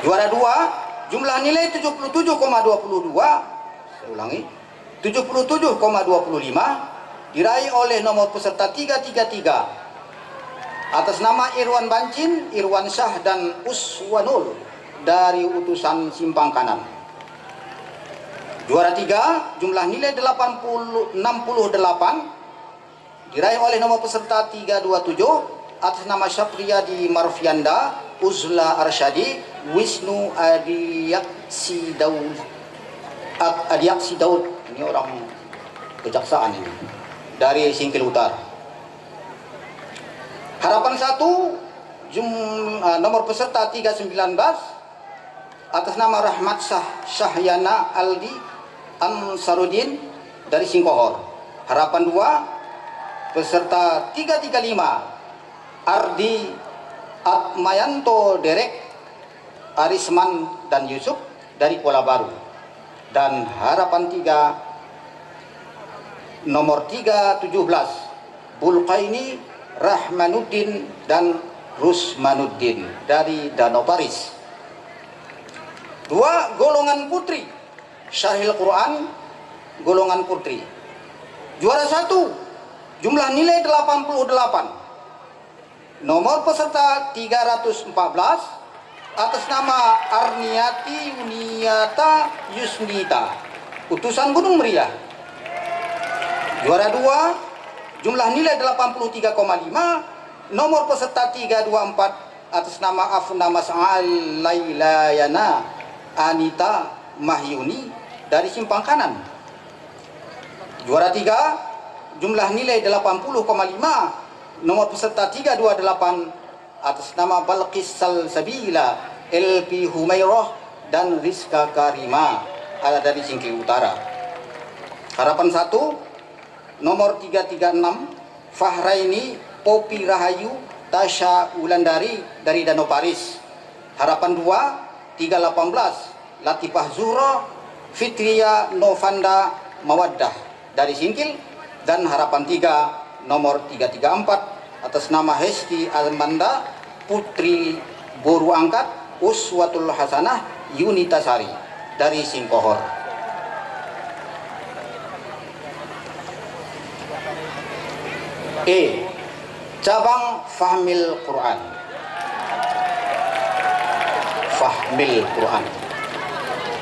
Juara 2 jumlah nilai 77,22, saya ulangi, 77,25 diraih oleh nomor peserta 333 atas nama Irwan Bancin, Irwan Syah dan Uswanul dari utusan Simpang Kanan. Juara 3 jumlah nilai 68 diraih oleh nomor peserta 327 atas nama Syafriyadi Marfianda, Uzla Arsyadi, Wisnu Adiyaksi Daud. Ini orang kejaksaan ini dari Singkil Utara. Harapan 1 nomor peserta 319 atas nama Rahmat Syahyana Aldi Ansarudin dari Singkohor. Harapan 2 peserta 335 Ardi Atmayanto Derek Arisman dan Yusuf dari Kuala Baru. Dan harapan 3 nomor 317 Bulqaini Rahmanuddin dan Rusmanuddin dari Danau Paris. 2 golongan putri Syarhil Quran golongan putri. Juara 1 jumlah nilai 88, nomor peserta 314 atas nama Arniati Uniata Yusnita, utusan Gunung Meriah. Juara 2 jumlah nilai 83,5, nomor peserta 324 atas nama Afna Mas'al Lailayana Anita Mahyuni dari Simpang Kanan. Juara 3 jumlah nilai 80,5, nomor peserta 328 atas nama Balqis Salsabila LP Humairah dan Rizka Karima ada dari Singkil Utara. Harapan 1 nomor 336 Fahraini Popi Rahayu Tasha Wulandari dari Danau Paris. Harapan 2 318 Latifah Zuhra Fitria Novanda Mawaddah dari Singkil. Dan harapan 3 nomor 334 atas nama Hesti Almanda Putri Boru Angkat Uswatul Hasanah Yunitasari dari Singkohor. E. Cabang Fahmil Quran. Fahmil Quran.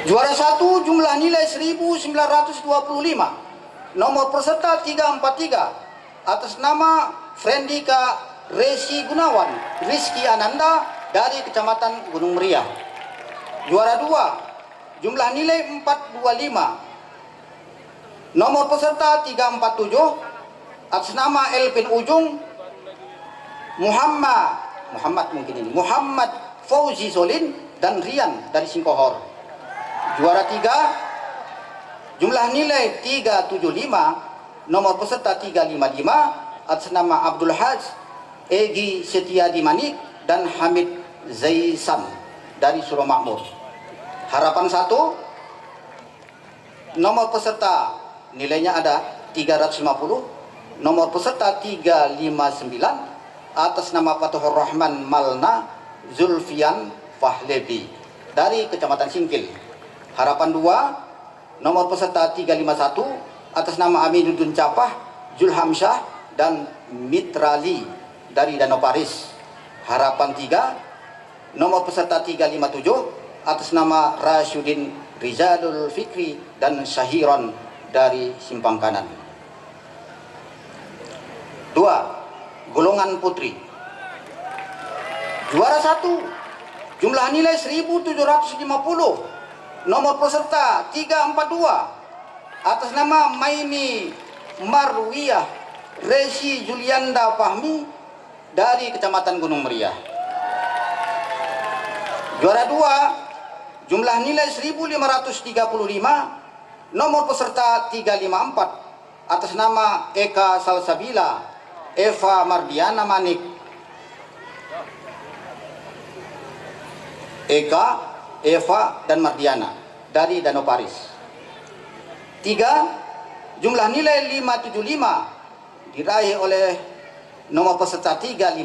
Juara 1 jumlah nilai 1925, nomor peserta 343 atas nama Frendika Resi Gunawan Rizki Ananda dari Kecamatan Gunung Meriah. Juara 2 jumlah nilai 425, nomor peserta 347 atas nama Elvin Ujung Muhammad Fauzi Solin dan Rian dari Singkohor. Juara 3 jumlah nilai 375, nomor peserta 355 atas nama Abdul Haj Egi Setiadi Manik dan Hamid Zaisan dari Suromakmur. Harapan 1 nomor peserta nilainya ada 350, nomor peserta 359 atas nama Fatuhur Rahman Malna Zulfian Fahlebi dari Kecamatan Singkil. Harapan 2 nomor peserta 351 atas nama Aminuddin Capah Julhamsyah dan Mitrali dari Danau Paris. Harapan 3 nomor peserta 357 atas nama Rasyudin Rizalul Fikri dan Syahiron dari Simpang Kanan. 2 golongan putri. Juara 1 jumlah nilai 1750, nomor peserta 342 atas nama Maini Marwiyah Resi Julianda Fahmi dari Kecamatan Gunung Meriah. Juara 2 jumlah nilai 1535, nomor peserta 354 atas nama Eka Salsabila Eva Mardiana Manik. Eka, Eva, dan Mardiana dari Danau Paris. 3. Jumlah nilai 575 diraih oleh nomor peserta 352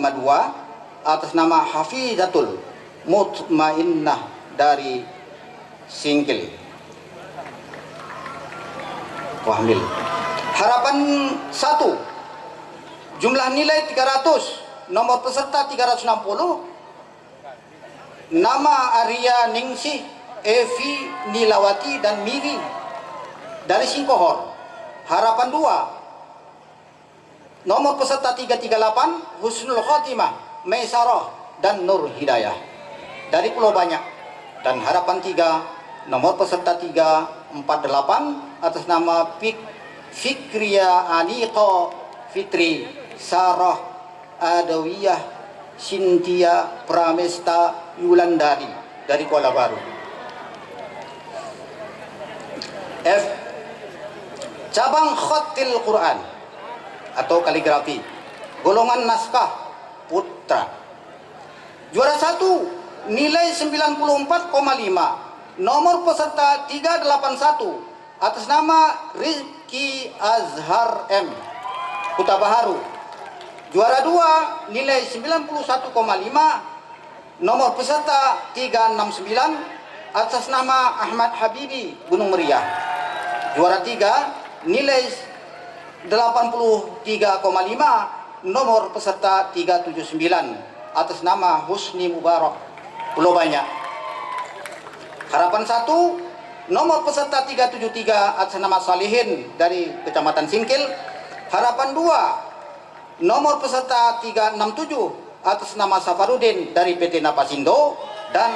atas nama Hafizatul Mutmainnah dari Singkil. Wahmil. Harapan 1. Jumlah nilai 300, nomor peserta 360. Nama Arya Ningsih, Evi Nilawati, dan Miri dari Singkohor. Harapan 2. Nomor peserta 338 Husnul Khotimah, Maisarah, dan Nur Hidayah dari Pulau Banyak. Dan harapan 3, nomor peserta 348 atas nama Fikria Aniko Fitri Sarah Adawiyah Cynthia Pramesta Yulandari dari Kuala Baru. F. Cabang Khatil Quran atau kaligrafi, golongan naskah putra. Juara 1 nilai 94,5, nomor peserta 381 atas nama Rizky Azhar M, Kuta Baharu. Juara 2 nilai 91,5, nomor peserta 369 atas nama Ahmad Habibi, Gunung Meriah. Juara 3 nilai 83,5, nomor peserta 379 atas nama Husni Mubarak, Pulau Banyak. Harapan 1, nomor peserta 373 atas nama Salihin dari Kecamatan Singkil. Harapan 2, nomor peserta 367 atas nama Safarudin dari PT Napasindo. Dan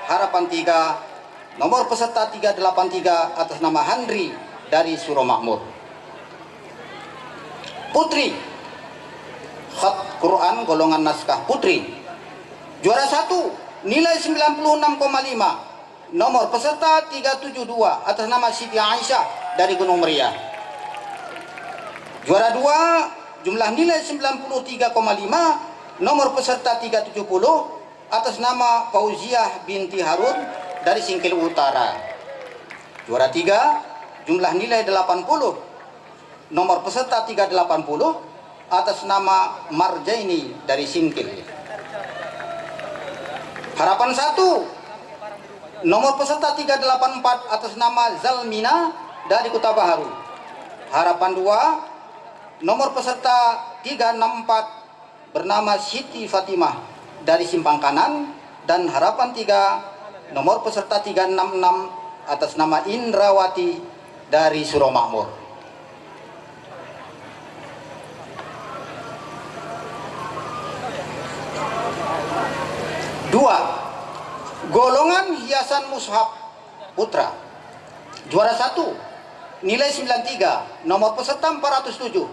harapan 3, nomor peserta 383 atas nama Handri dari Suromakmur. Putri Khat Quran golongan naskah putri. Juara 1 nilai 96,5, nomor peserta 372 atas nama Siti Aisyah dari Gunung Meriah. Juara 2 jumlah nilai 93,5, nomor peserta 370 atas nama Fauziah binti Harun dari Singkil Utara. Juara 3 jumlah nilai 80, nomor peserta 380 atas nama Marjaini dari Singkil. Harapan 1, nomor peserta 384 atas nama Zalmina dari Kuta Baharu. Harapan 2, nomor peserta 364 bernama Siti Fatimah dari Simpang Kanan. Dan harapan 3, nomor peserta 366 atas nama Indrawati dari Suromakmur. Dua, golongan hiasan mushaf putra. Juara 1 nilai 93, nomor peserta 407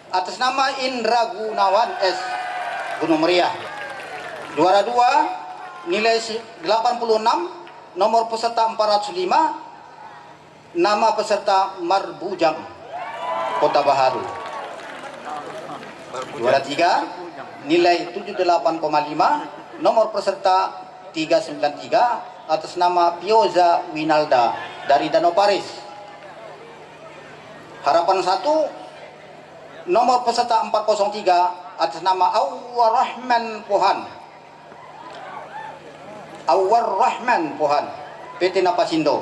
atas nama Indra Gunawan S, Gunung Meriah. Juara 2 nilai 86, nomor peserta 405, nama peserta Marbujang, Kota Baharu. Juara 3 nilai 78,5, nomor peserta 393 atas nama Pioza Winalda dari Danau Paris. Harapan 1, nomor peserta 403 atas nama Awwar Rahman Pohan. Awwar Rahman Pohan, PT Napasindo.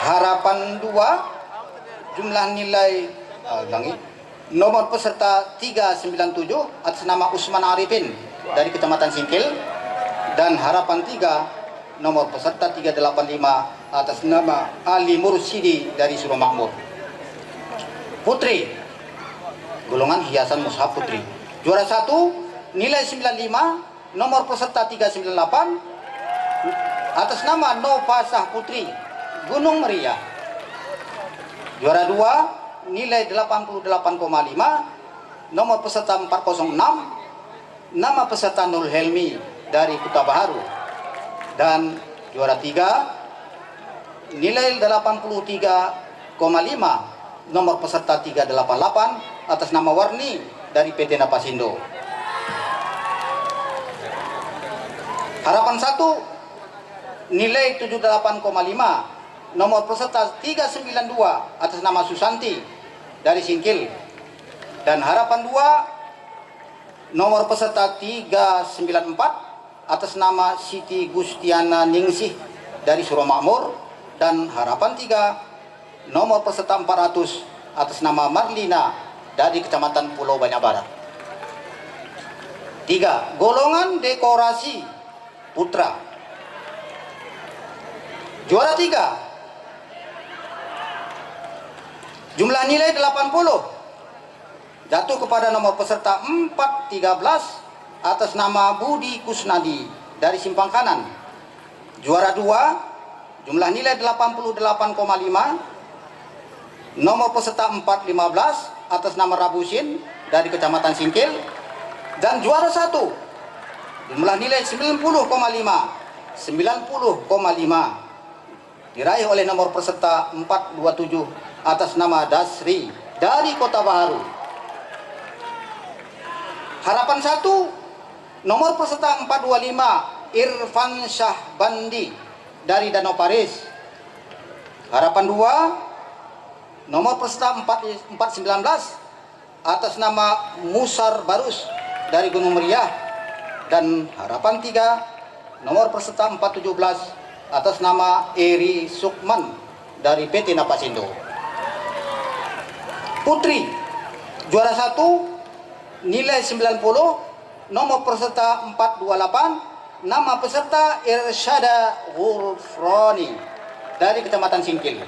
Harapan 2, jumlah nilai nomor peserta 397 atas nama Usman Arifin dari Kecamatan Singkil. Dan harapan 3, nomor peserta 385 atas nama Ali Mursidi dari Suromakmur. Putri, golongan hiasan mushaf putri. Juara 1 nilai 95, nomor peserta 398 atas nama Novasah Putri, Gunung Meriah. Juara 2 nilai 88,5, nomor peserta 406, nama peserta Nur Helmi dari Kota Baharu. Dan juara 3 nilai 83,5, nomor peserta 388 atas nama Warni dari PT Napasindo. Harapan 1 nilai 78,5, nomor peserta 392 atas nama Susanti dari Singkil. Dan harapan 2 nomor peserta 394 atas nama Siti Gustiana Ningsih dari Suromakmur. Dan harapan 3 nomor peserta 400 atas nama Marlina dari Kecamatan Pulau Banyak Barat. 3. Golongan dekorasi putra. Juara 3 jumlah nilai 80 jatuh kepada nomor peserta 413 atas nama Budi Kusnadi dari Simpang Kanan. Juara 2 jumlah nilai 88,5, nomor peserta 415 atas nama Rabusin dari Kecamatan Singkil. Dan juara 1 jumlah nilai 90,5 diraih oleh nomor peserta 427 atas nama Dasri dari Kota Baharu. Harapan 1 nomor peserta 425 Irfan Syahbandi dari Danau Paris. Harapan 2 nomor peserta 419 atas nama Musar Barus dari Gunung Meriah. Dan harapan 3 nomor peserta 417 atas nama Eri Sukman dari PT Napasindo. Putri juara 1 nilai 90, nomor peserta 428, nama peserta Irsyada Ghufrani dari Kecamatan Singkil.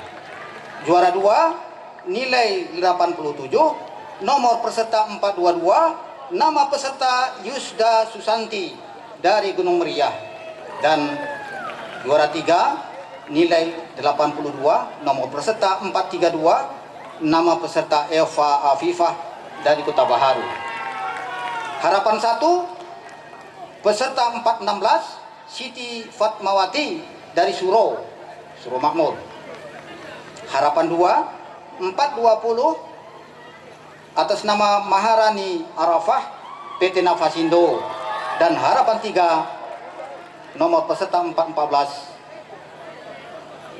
Juara 2 nilai 87, nomor peserta 422, nama peserta Yusda Susanti dari Gunung Meriah. Dan juara 3 nilai 82, nomor peserta 432, nama peserta Eva Afifah dari Kota Baharu. Harapan 1 peserta 416 Siti Fatmawati dari Suro Makmur. Harapan 2 420 atas nama Maharani Arafah PT Napasindo. Dan harapan 3 nomor peserta 414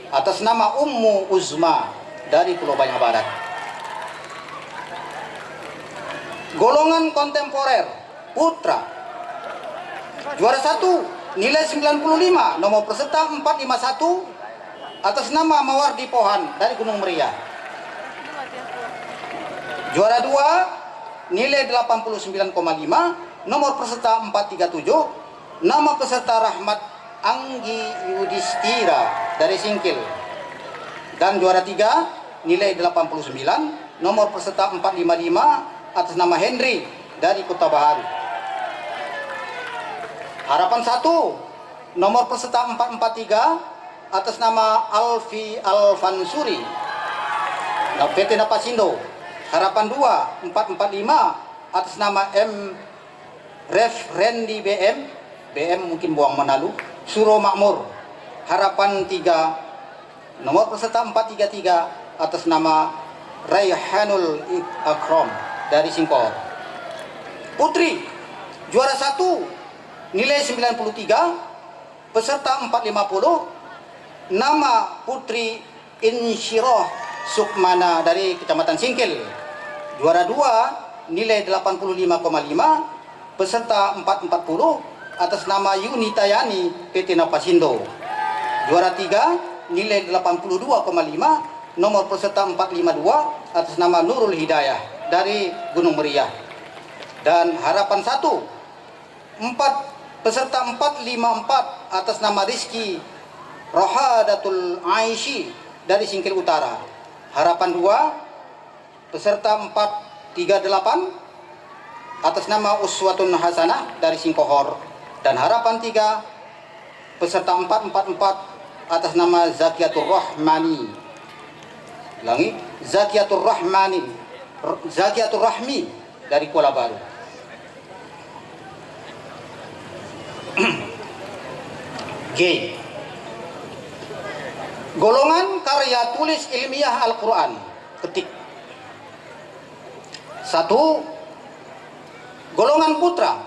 atas nama Ummu Uzma dari Pulau Banyak Barat. Golongan kontemporer putra. Juara 1 nilai 95, nomor peserta 451 atas nama Mawardi Pohan dari Gunung Meriah. Juara 2 nilai 89,5, nomor peserta 437, nama peserta Rahmat Anggi Yudhistira dari Singkil. Dan juara 3 nilai 89, nomor peserta 455 atas nama Henry dari Kota Baharu. Harapan 1 nomor peserta 443 atas nama Alfi Alfansuri PT Napasindo. Harapan 2 445 atas nama M Ref Randy BM mungkin Buang Manalu Suro Makmur. Harapan 3 nomor peserta 433 atas nama Raihanul Akram dari Singkor. Putri juara 1 nilai 93, peserta 450, nama Putri Insyirah Sukmana dari Kecamatan Singkil. Juara 2 nilai 85,5, peserta 440 atas nama Yunitayani PT Napasindo. Juara 3 nilai 82,5, nomor peserta 452 atas nama Nurul Hidayah dari Gunung Meriah. Dan harapan 1 peserta 454 atas nama Rizki Rohadatul Aishi dari Singkil Utara. Harapan 2 peserta 438 atas nama Uswatun Hasanah dari Singkohor. Dan harapan 3 peserta 444 atas nama Zakiatur Rahmani Ulangi, Zakiatur Rahmi dari Kuala Baru. G. Golongan karya tulis ilmiah Al-Quran. Ketik. 1. Golongan putra.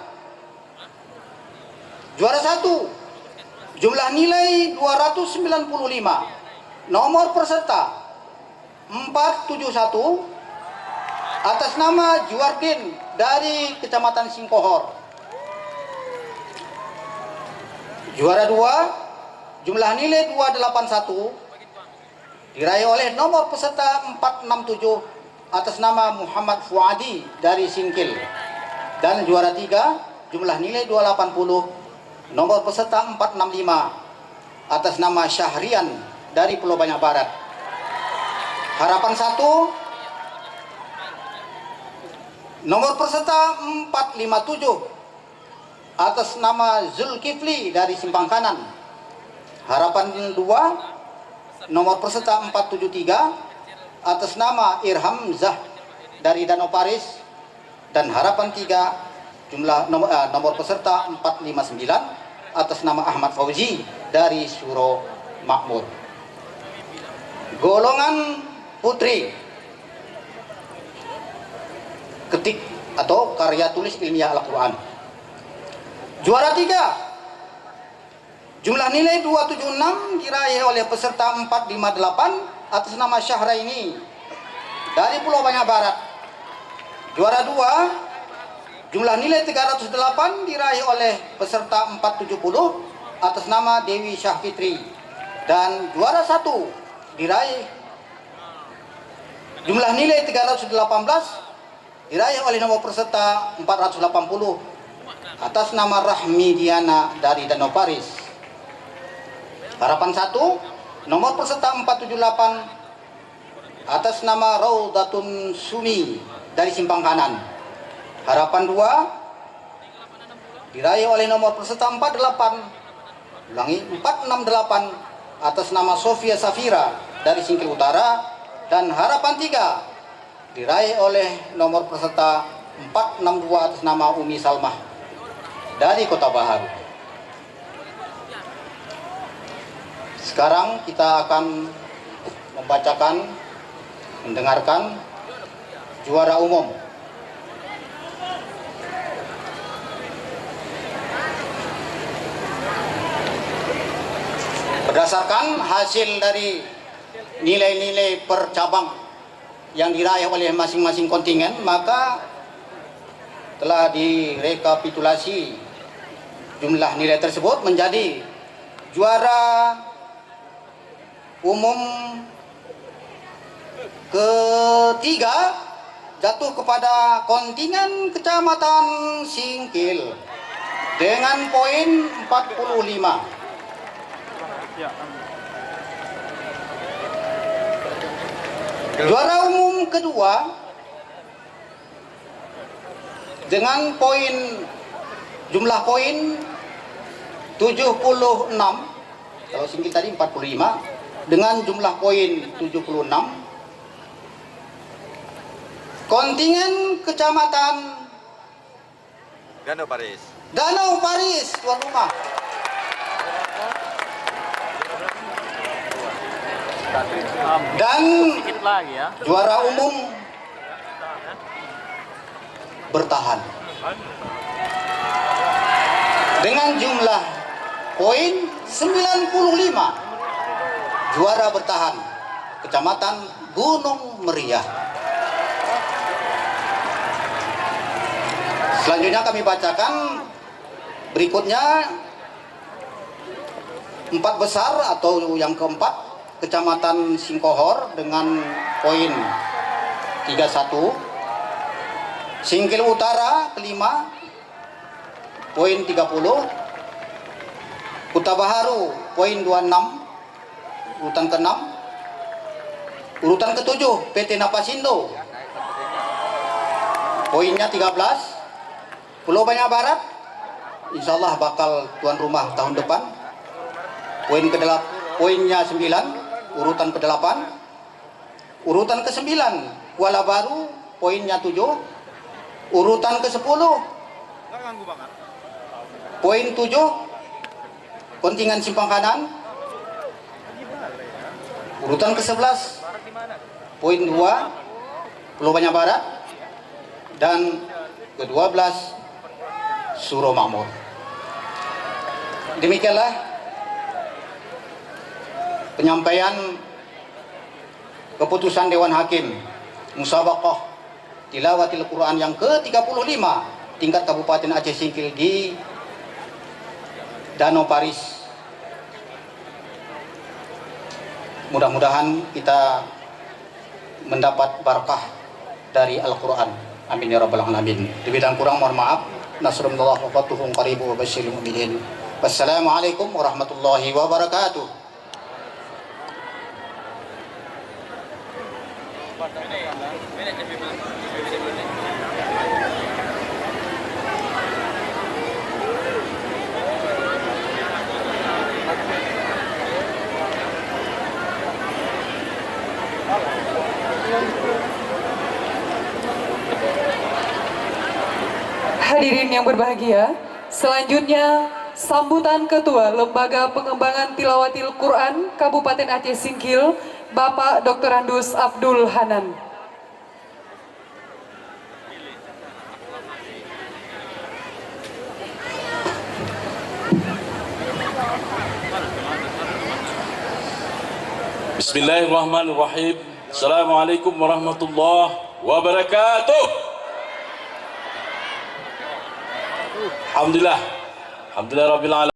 Juara 1. Jumlah nilai 295. Nomor peserta 471 atas nama Juardin dari Kecamatan Singkohor. Juara 2, jumlah nilai 281 diraih oleh nomor peserta 467 atas nama Muhammad Fuadi dari Singkil. Dan juara 3, jumlah nilai 280, nomor peserta 465 atas nama Syahrian dari Pulau Banyak Barat. Harapan 1, nomor peserta 457 atas nama Zulkifli dari Simpang Kanan. Harapan 2, nomor peserta 473 atas nama Irhamzah dari Danau Paris. Dan harapan 3, nomor peserta 459 atas nama Ahmad Fauzi dari Suro Makmur. Golongan putri, ketik atau karya tulis ilmiah Al-Quran. Juara 3, jumlah nilai 276 diraih oleh peserta 458 atas nama Syahraini dari Pulau Banyak Barat. Juara 2, jumlah nilai 308 diraih oleh peserta 470 atas nama Dewi Syahfitri. Dan juara 1 diraih jumlah nilai 318 diraih oleh nomor peserta 480 atas nama Rahmi Diana dari Danau Paris. Harapan 1, nomor peserta 478 atas nama Raudatun Sumi dari Simpang Kanan. Harapan 2 diraih oleh nomor peserta 48, ulangi 468 atas nama Sofia Safira dari Singkil Utara. Dan harapan 3 diraih oleh nomor peserta 462 atas nama Umi Salmah dari Kota Baharu. Sekarang kita akan mendengarkan juara umum. Berdasarkan hasil dari nilai-nilai per cabang yang diraih oleh masing-masing kontingen, maka telah direkapitulasi jumlah nilai tersebut menjadi juara umum ketiga jatuh kepada kontingen Kecamatan Singkil dengan poin 45. Juara umum kedua dengan jumlah poin 76, kalau Singkil tadi 45, dengan jumlah poin 76, kontingen Kecamatan Danau Paris, tuan rumah. Dan juara umum bertahan dengan jumlah poin 95. Juara bertahan Kecamatan Gunung Meriah. Selanjutnya kami bacakan berikutnya 4 besar atau yang keempat, Kecamatan Singkohor dengan poin 31. Singkil Utara kelima, poin 30. Kota Baharu poin 26, urutan ke-6. Urutan ke-7 PT Napasindo, poinnya 13. Pulau Banyak Barat insya Allah bakal tuan rumah tahun depan, poinnya 9, urutan ke-8. Urutan ke-9, Kuala Baru, poinnya 7. Urutan ke-10, poin 7, Kontingen Simpang Kanan. Urutan ke-11, poin 2, Pulau Banyak Barat. Dan ke-12, Suro Makmur. Demikianlah penyampaian keputusan Dewan Hakim Musabaqah Tilawatil Quran yang ke-35 tingkat Kabupaten Aceh Singkil di Danau Paris. Mudah-mudahan kita mendapat barakah dari Al-Quran. Amin ya rabbal alamin. Lebih dan kurang mohon maaf. Nasrullah wa fatuhun qaribu wa basyiril mu'minin. Wassalamualaikum warahmatullahi wabarakatuh. Hadirin yang berbahagia, selanjutnya sambutan Ketua Lembaga Pengembangan Tilawatil Quran Kabupaten Aceh Singkil, Bapak Dr. Andus Abdul Hanan. Bismillahirrahmanirrahim. Assalamualaikum warahmatullahi wabarakatuh. Alhamdulillah rabbil alamin.